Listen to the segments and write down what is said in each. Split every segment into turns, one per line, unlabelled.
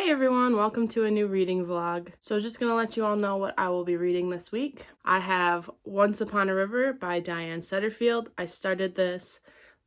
Hi everyone, welcome to a new reading vlog. So just gonna let you all know what I will be reading this week. I have Once Upon a River by Diane Setterfield. I started this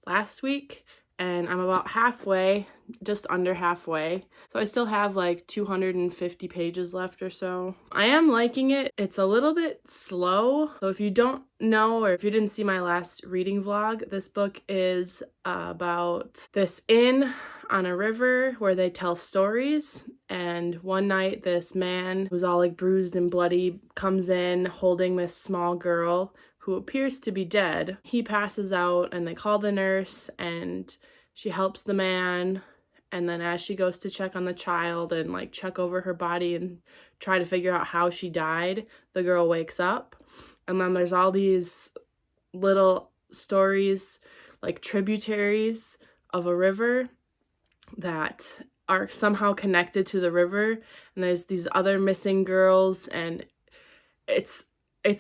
last week and I'm about halfway, just under halfway. So I still have like 250 pages left or so. I am liking it. It's a little bit slow. So if you don't know or if you didn't see my last reading vlog, this book is about this inn on a river where they tell stories. And one night this man who's all like bruised and bloody comes in holding this small girl who appears to be dead. He passes out and they call the nurse and she helps the man. And then as she goes to check on the child and like check over her body and try to figure out how she died, the girl wakes up. And then there's all these little stories, like tributaries of a river that are somehow connected to the river. And there's these other missing girls, and it's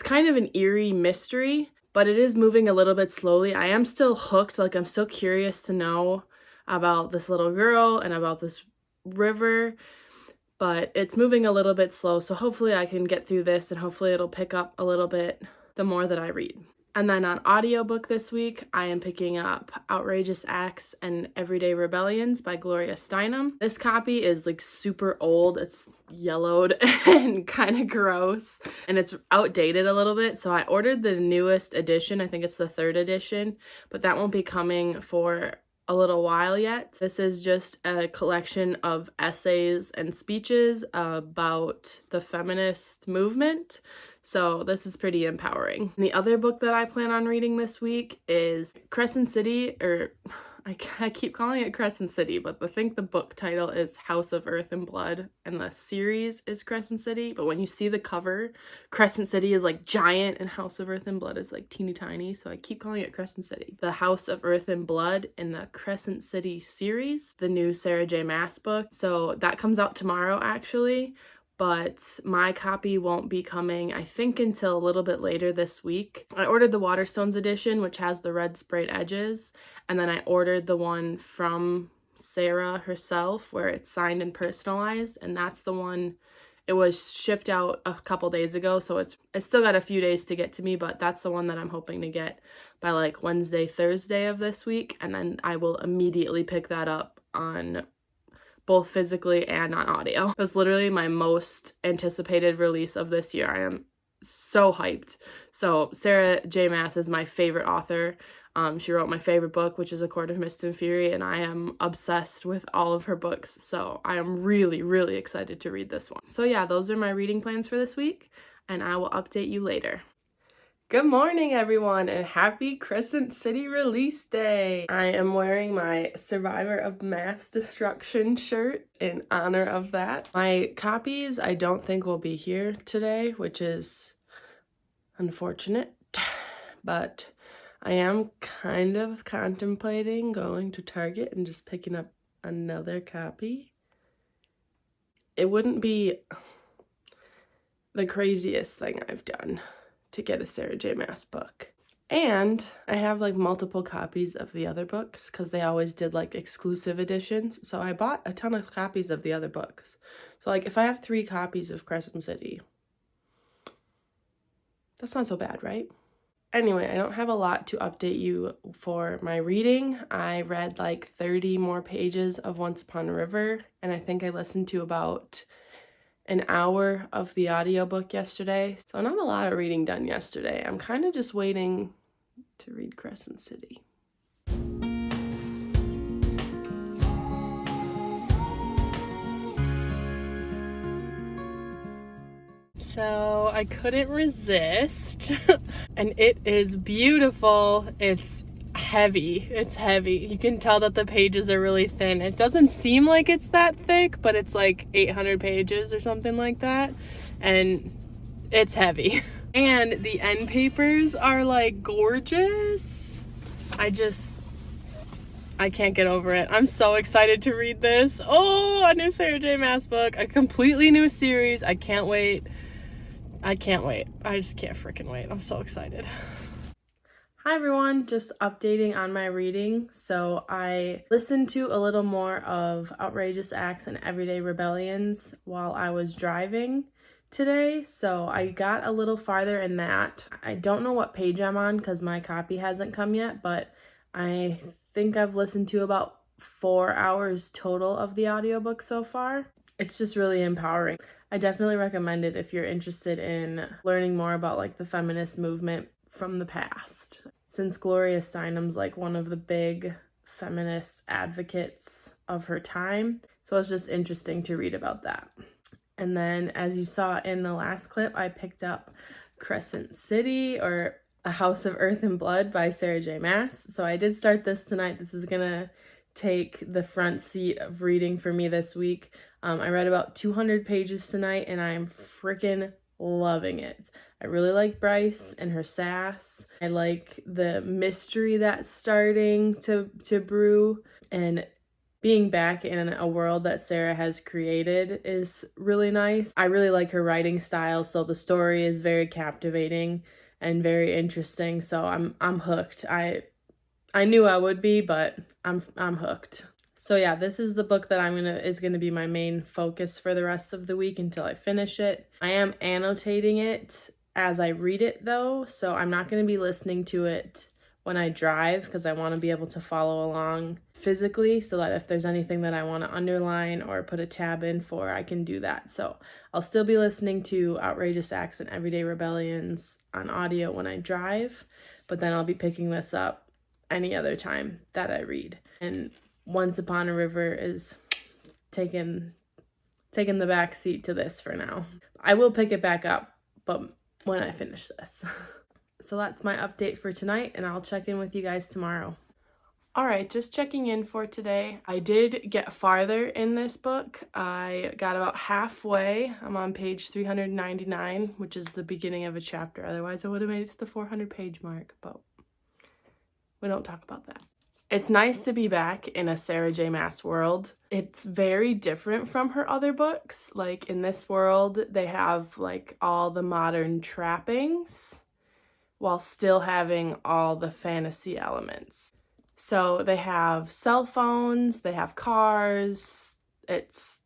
kind of an eerie mystery, but it is moving a little bit slowly. I am still hooked, like I'm still curious to know about this little girl and about this river, but it's moving a little bit slow. So hopefully I can get through this and hopefully it'll pick up a little bit the more that I read. And then on audiobook this week, I am picking up Outrageous Acts and Everyday Rebellions by Gloria Steinem. This copy is like super old. It's yellowed and kind of gross, and it's outdated a little bit. So I ordered the newest edition. I think it's the 3rd edition, but that won't be coming for a little while yet. This is just a collection of essays and speeches about the feminist movement. So this is pretty empowering. And the other book that I plan on reading this week is Crescent City, or I keep calling it Crescent City, but I think the book title is House of Earth and Blood, and the series is Crescent City. But when you see the cover, Crescent City is like giant and House of Earth and Blood is like teeny tiny, so I keep calling it Crescent City. The House of Earth and Blood in the Crescent City series, the new Sarah J. Maas book. So that comes out tomorrow actually, but my copy won't be coming, I think, until a little bit later this week. I ordered the Waterstones edition, which has the red sprayed edges, and then I ordered the one from Sarah herself where it's signed and personalized, and that's the one. It was shipped out a couple days ago, so it's still got a few days to get to me, but that's the one that I'm hoping to get by like Wednesday, Thursday of this week, and then I will immediately pick that up on both physically and on audio. That's literally my most anticipated release of this year. I am so hyped. So Sarah J. Maas is my favorite author. She wrote my favorite book, which is A Court of Mist and Fury, and I am obsessed with all of her books. So I am really, really excited to read this one. So yeah, those are my reading plans for this week, and I will update you later. Good morning, everyone, and happy Crescent City release day! I am wearing my Survivor of Mass Destruction shirt in honor of that. My copies I don't think will be here today, which is unfortunate, but I am kind of contemplating going to Target and just picking up another copy. It wouldn't be the craziest thing I've done to get a Sarah J. Maas book. And I have like multiple copies of the other books because they always did like exclusive editions. So I bought a ton of copies of the other books. So like if I have 3 copies of Crescent City, that's not so bad, right? Anyway, I don't have a lot to update you for my reading. I read like 30 more pages of Once Upon a River, and I think I listened to about an hour of the audiobook yesterday. So not a lot of reading done yesterday. I'm kind of just waiting to read Crescent City. So I couldn't resist and it is beautiful. It's heavy. It's heavy. You can tell that the pages are really thin. It doesn't seem like it's that thick, but it's like 800 pages or something like that, and it's heavy. And the end papers are like gorgeous. I can't get over it. I'm so excited to read this. Oh, a new Sarah J. Maas book, a completely new series. I can't wait. I just can't freaking wait. I'm so excited. Hi everyone, just updating on my reading. So I listened to a little more of Outrageous Acts and Everyday Rebellions while I was driving today. So I got a little farther in that. I don't know what page I'm on because my copy hasn't come yet, but I think I've listened to about 4 hours total of the audiobook so far. It's just really empowering. I definitely recommend it if you're interested in learning more about like the feminist movement from the past. Since Gloria Steinem's like one of the big feminist advocates of her time. So it's just interesting to read about that. And then as you saw in the last clip, I picked up Crescent City, or A House of Earth and Blood by Sarah J. Maas. So I did start this tonight. This is gonna take the front seat of reading for me this week. I read about 200 pages tonight and I'm freaking loving it. I really like Bryce and her sass. I like the mystery that's starting to brew, and being back in a world that Sarah has created is really nice. I really like her writing style, so the story is very captivating and very interesting. So I'm hooked. I knew I would be, but I'm hooked. So yeah, this is the book that is gonna be my main focus for the rest of the week until I finish it. I am annotating it as I read it though, so I'm not gonna be listening to it when I drive because I want to be able to follow along physically, so that if there's anything that I want to underline or put a tab in for, I can do that. So I'll still be listening to Outrageous Acts and Everyday Rebellions on audio when I drive, but then I'll be picking this up any other time that I read. And Once Upon a River is taking the back seat to this for now. I will pick it back up, but when I finish this. So that's my update for tonight, and I'll check in with you guys tomorrow. All right, just checking in for today. I did get farther in this book. I got about halfway. I'm on page 399, which is the beginning of a chapter. Otherwise, I would have made it to the 400-page mark, but we don't talk about that. It's nice to be back in a Sarah J. Maas world. It's very different from her other books. Like in this world, they have like all the modern trappings while still having all the fantasy elements. So they have cell phones, they have cars. It's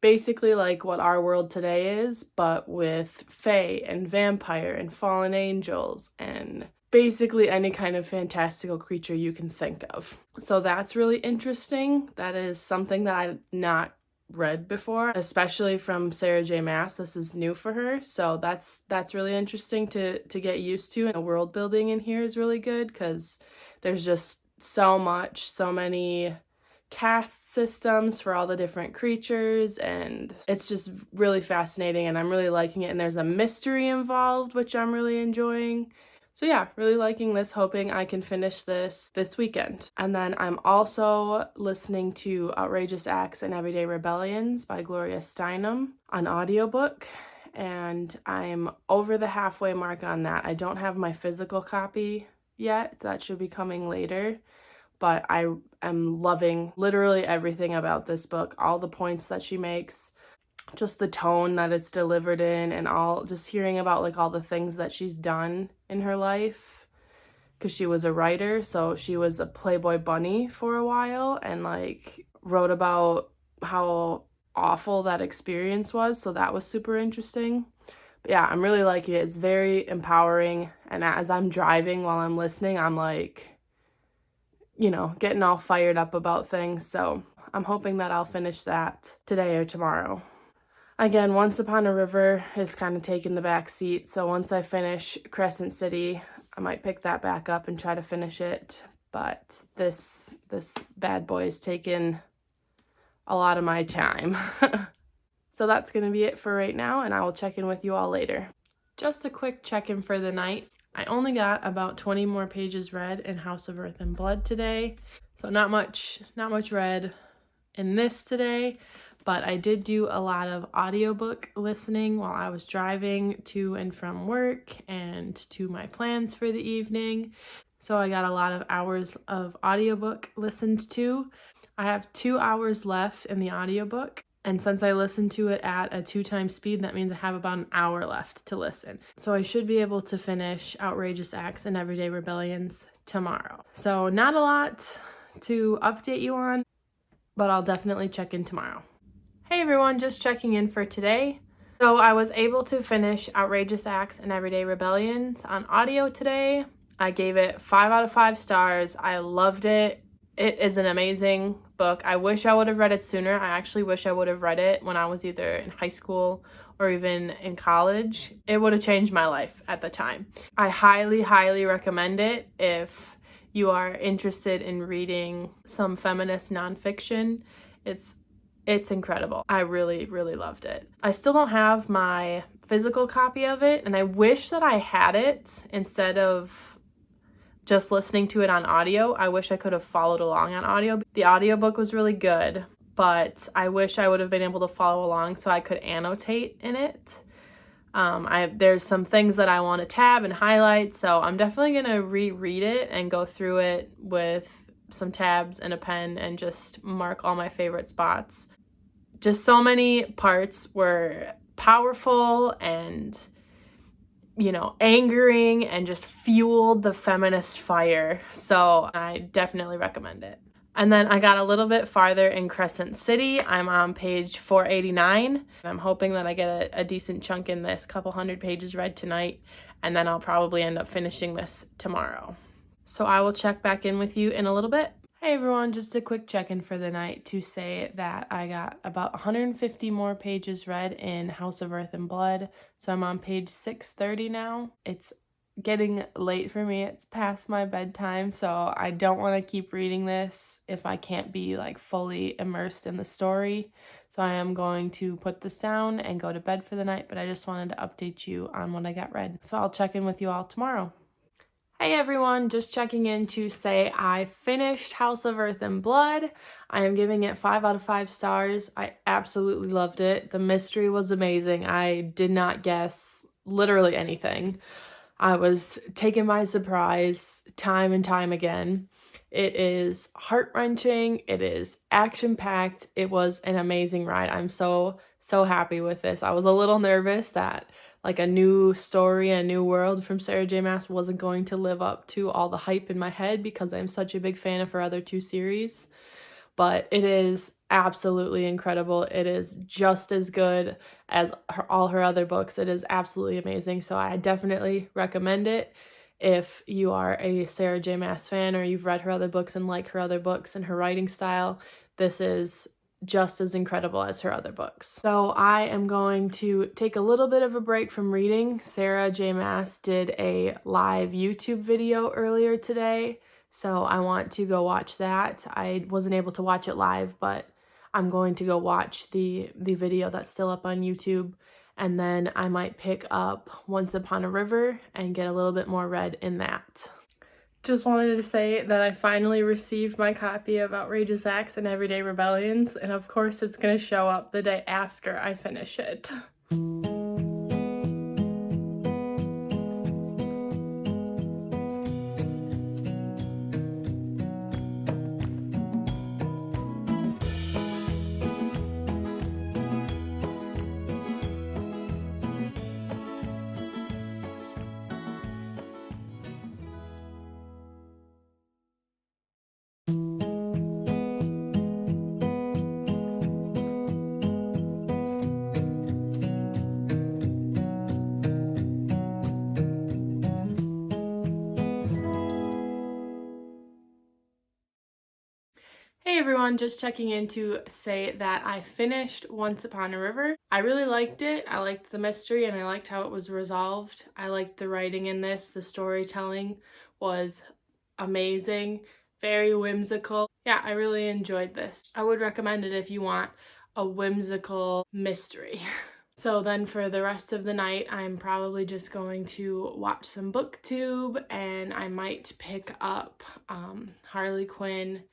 basically like what our world today is, but with fae and vampire and fallen angels and basically any kind of fantastical creature you can think of. So that's really interesting. That is something that I've not read before, especially from Sarah J. Maas. This is new for her, so that's really interesting to get used to. And the world building in here is really good because there's just so many caste systems for all the different creatures, and it's just really fascinating, and I'm really liking it. And there's a mystery involved, which I'm really enjoying. So yeah, really liking this, hoping I can finish this weekend. And then I'm also listening to Outrageous Acts and Everyday Rebellions by Gloria Steinem on audiobook, and I'm over the halfway mark on that. I don't have my physical copy yet. That should be coming later, but I am loving literally everything about this book, all the points that she makes, just the tone that it's delivered in, and all just hearing about like all the things that she's done in her life, because she was a writer. So she was a Playboy bunny for a while and like wrote about how awful that experience was, so that was super interesting. But yeah, I'm really liking it. It's very empowering, and as I'm driving while I'm listening, I'm like, getting all fired up about things. So I'm hoping that I'll finish that today or tomorrow. Again, Once Upon a River is kind of taking the back seat, so once I finish Crescent City, I might pick that back up and try to finish it. But this bad boy is taking a lot of my time. So that's going to be it for right now, and I will check in with you all later. Just a quick check-in for the night. I only got about 20 more pages read in House of Earth and Blood today, so not much read in this today. But I did do a lot of audiobook listening while I was driving to and from work and to my plans for the evening. So I got a lot of hours of audiobook listened to. I have 2 hours left in the audiobook. And since I listened to it at a 2x speed, that means I have about an hour left to listen. So I should be able to finish Outrageous Acts and Everyday Rebellions tomorrow. So not a lot to update you on, but I'll definitely check in tomorrow. Hey everyone, just checking in for today. So I was able to finish Outrageous Acts and Everyday Rebellions on audio today. I gave it 5 out of 5 stars. I loved it. It is an amazing book. I wish I would have read it sooner. I actually wish I would have read it when I was either in high school or even in college. It would have changed my life at the time. I highly, highly recommend it if you are interested in reading some feminist nonfiction. It's incredible. I really, really loved it. I still don't have my physical copy of it, and I wish that I had it instead of just listening to it on audio. I wish I could have followed along on audio. The audiobook was really good, but I wish I would have been able to follow along so I could annotate in it. There's some things that I want to tab and highlight, so I'm definitely going to reread it and go through it with some tabs and a pen and just mark all my favorite spots. Just so many parts were powerful and, angering and just fueled the feminist fire. So I definitely recommend it. And then I got a little bit farther in Crescent City. I'm on page 489. I'm hoping that I get a decent chunk in this, couple hundred pages read tonight, and then I'll probably end up finishing this tomorrow. So I will check back in with you in a little bit. Hey everyone, just a quick check-in for the night to say that I got about 150 more pages read in House of Earth and Blood. So I'm on page 630 now. It's getting late for me. It's past my bedtime, so I don't want to keep reading this if I can't be fully immersed in the story. So I am going to put this down and go to bed for the night, but I just wanted to update you on what I got read. So I'll check in with you all tomorrow. Hey everyone, just checking in to say I finished House of Earth and Blood. I am giving it 5 out of 5 stars. I absolutely loved it. The mystery was amazing. I did not guess literally anything. I was taken by surprise time and time again. It is heart-wrenching. It is action-packed. It was an amazing ride. I'm so happy with this. I was a little nervous that a new story, a new world from Sarah J. Maas wasn't going to live up to all the hype in my head because I'm such a big fan of her other 2 series. But it is absolutely incredible. It is just as good as all her other books. It is absolutely amazing. So I definitely recommend it if you are a Sarah J. Maas fan or you've read her other books and like her other books and her writing style. This is just as incredible as her other books. So I am going to take a little bit of a break from reading. Sarah J. Maas did a live YouTube video earlier today, so I want to go watch that. I wasn't able to watch it live, but I'm going to go watch the video that's still up on YouTube, and then I might pick up Once Upon a River and get a little bit more read in that. Just wanted to say that I finally received my copy of Outrageous Acts and Everyday Rebellions, and of course it's going to show up the day after I finish it. Hey everyone, just checking in to say that I finished Once Upon a River. I really liked it. I liked the mystery and I liked how it was resolved. I liked the writing in this. The storytelling was amazing, very whimsical. Yeah, I really enjoyed this. I would recommend it if you want a whimsical mystery. So then for the rest of the night, I'm probably just going to watch some BookTube and I might pick up Harley Quinn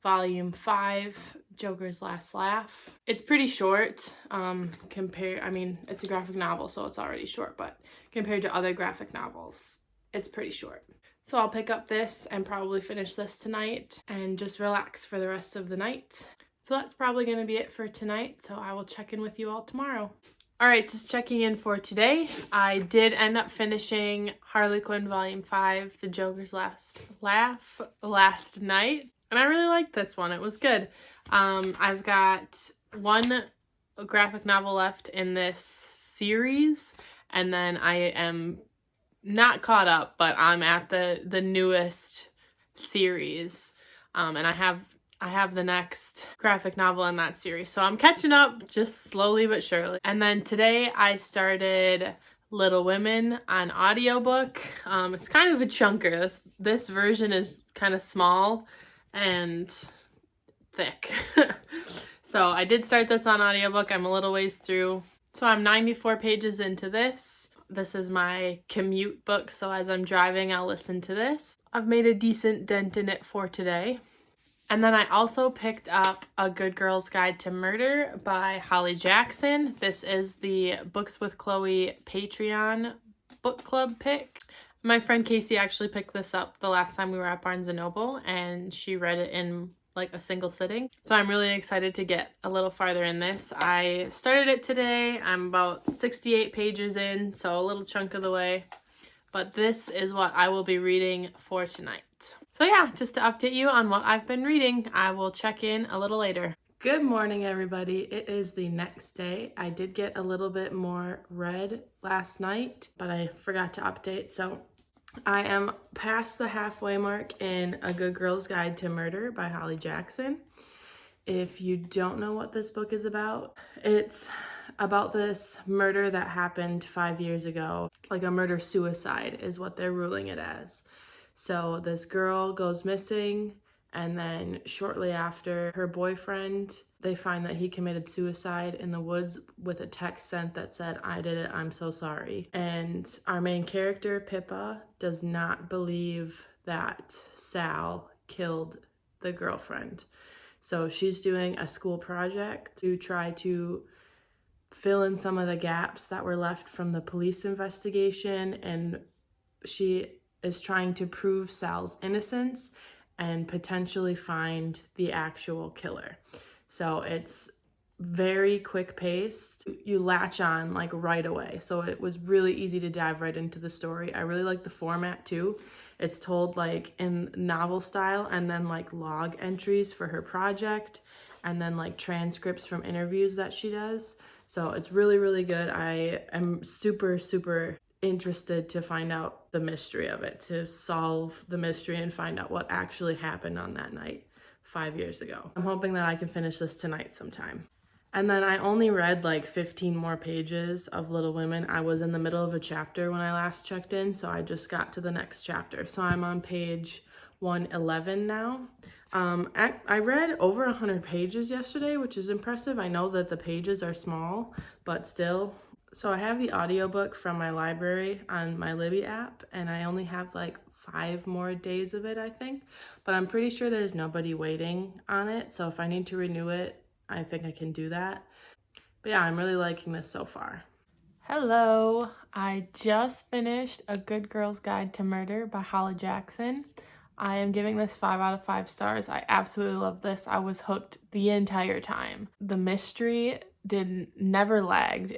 Volume 5, Joker's Last Laugh. It's pretty short, it's a graphic novel, so it's already short, but compared to other graphic novels, it's pretty short. So I'll pick up this and probably finish this tonight and just relax for the rest of the night. So that's probably going to be it for tonight, so I will check in with you all tomorrow. All right, just checking in for today. I did end up finishing Harley Quinn Volume 5, The Joker's Last Laugh, last night. And I really liked this one. It was good. I've got one graphic novel left in this series, and then I am not caught up, but I'm at the newest series. And I have the next graphic novel in that series. So I'm catching up just slowly but surely. And then today I started Little Women on audiobook. It's kind of a chunker. This version is kind of small and thick. So I did start this on audiobook. I'm a little ways through. So I'm 94 pages into this. This is my commute book, so as I'm driving, I'll listen to this. I've made a decent dent in it for today. And then I also picked up A Good Girl's Guide to Murder by Holly Jackson. This is the Books with Chloe Patreon book club pick. My friend Casey actually picked this up the last time we were at Barnes & Noble, and she read it in like a single sitting. So I'm really excited to get a little farther in this. I started it today. I'm about 68 pages in, so a little chunk of the way. But this is what I will be reading for tonight. So yeah, just to update you on what I've been reading, I will check in a little later. Good morning, everybody. It is the next day. I did get a little bit more read last night, but I forgot to update. So I am past the halfway mark in A Good Girl's Guide to Murder by Holly Jackson. If you don't know what this book is about, it's about this murder that happened 5 years ago. Like a murder-suicide is what they're ruling it as. So this girl goes missing, and then shortly after, her boyfriend, they find that he committed suicide in the woods with a text sent that said, "I did it, I'm so sorry." And our main character, Pippa, does not believe that Sal killed the girlfriend. So she's doing a school project to try to fill in some of the gaps that were left from the police investigation, and she is trying to prove Sal's innocence and potentially find the actual killer. So it's very quick paced. You latch on like right away. So it was really easy to dive right into the story. I really like the format too. It's told like in novel style, and then like log entries for her project, and then like transcripts from interviews that she does. So it's really, really good. I am super, super interested to find out the mystery of it, to solve the mystery and find out what actually happened on that night 5 years ago. I'm hoping that I can finish this tonight sometime. And then I only read like 15 more pages of Little Women. I was in the middle of a chapter when I last checked in, so I just got to the next chapter. So I'm on page 111 now. I read over 100 pages yesterday, which is impressive. I know that the pages are small, but still. So I have the audiobook from my library on my Libby app, and I only have like 5 more days of it, I think. But I'm pretty sure there's nobody waiting on it, so if I need to renew it, I think I can do that. But yeah, I'm really liking this so far. Hello, I just finished A Good Girl's Guide to Murder by Holly Jackson. I am giving this 5 out of 5 stars. I absolutely love this. I was hooked the entire time. The mystery never lagged.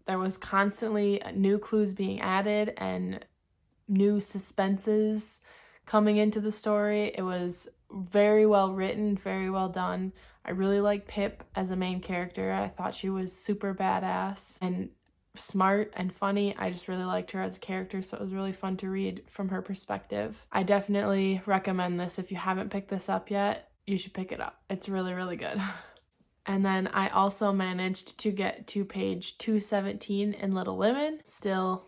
There was constantly new clues being added and new suspenses coming into the story. It was very well written, very well done. I really liked Pip as a main character. I thought she was super badass and smart and funny. I just really liked her as a character, so it was really fun to read from her perspective. I definitely recommend this. If you haven't picked this up yet, you should pick it up. It's really, really good. And then I also managed to get to page 217 in Little Women. Still,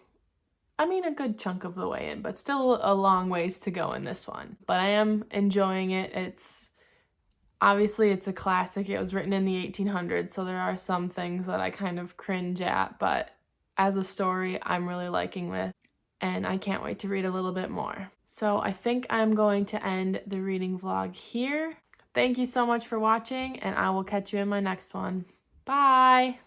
I mean, a good chunk of the way in, but still a long ways to go in this one. But I am enjoying it. Obviously, it's a classic. It was written in the 1800s, so there are some things that I kind of cringe at, but as a story, I'm really liking this, and I can't wait to read a little bit more. So I think I'm going to end the reading vlog here. Thank you so much for watching, and I will catch you in my next one. Bye!